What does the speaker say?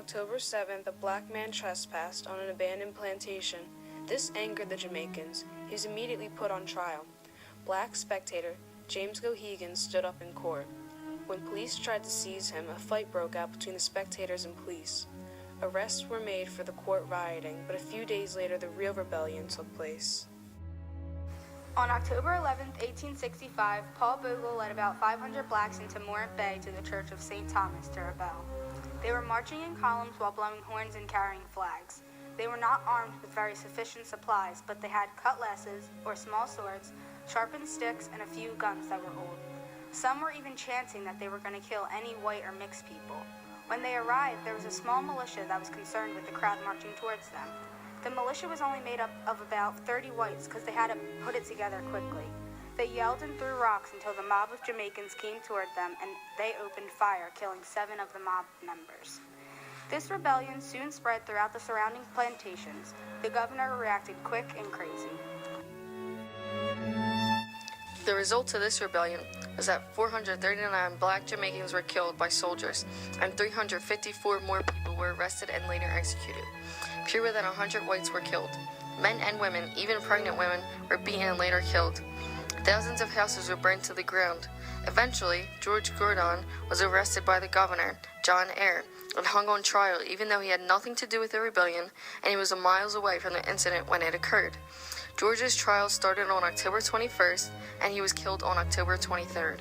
October 7th, a black man trespassed on an abandoned plantation. This angered the Jamaicans. He was immediately put on trial. Black spectator James Gohegan stood up in court. When police tried to seize him, a fight broke out between the spectators and police. Arrests were made for the court rioting, but a few days later the real rebellion took place. On October 11, 1865, Paul Bogle led about 500 blacks into Morant Bay to the Church of St. Thomas to rebel. They were marching in columns while blowing horns and carrying flags. They were not armed with very sufficient supplies, but they had cutlasses, or small swords, sharpened sticks, and a few guns that were old. Some were even chanting that they were going to kill any white or mixed people. When they arrived, there was a small militia that was concerned with the crowd marching towards them. The militia was only made up of about 30 whites because they had to put it together quickly. They yelled and threw rocks until the mob of Jamaicans came toward them and they opened fire, killing 7 of the mob members. This rebellion soon spread throughout the surrounding plantations. The governor reacted quick and crazy. The result of this rebellion was that 439 black Jamaicans were killed by soldiers, and 354 more people were arrested and later executed. Fewer than 100 whites were killed. Men and women, even pregnant women, were beaten and later killed. Thousands of houses were burned to the ground. Eventually, George Gordon was arrested by the governor, John Eyre, and hung on trial even though he had nothing to do with the rebellion and he was miles away from the incident when it occurred. George's trial started on October 21st and he was killed on October 23rd.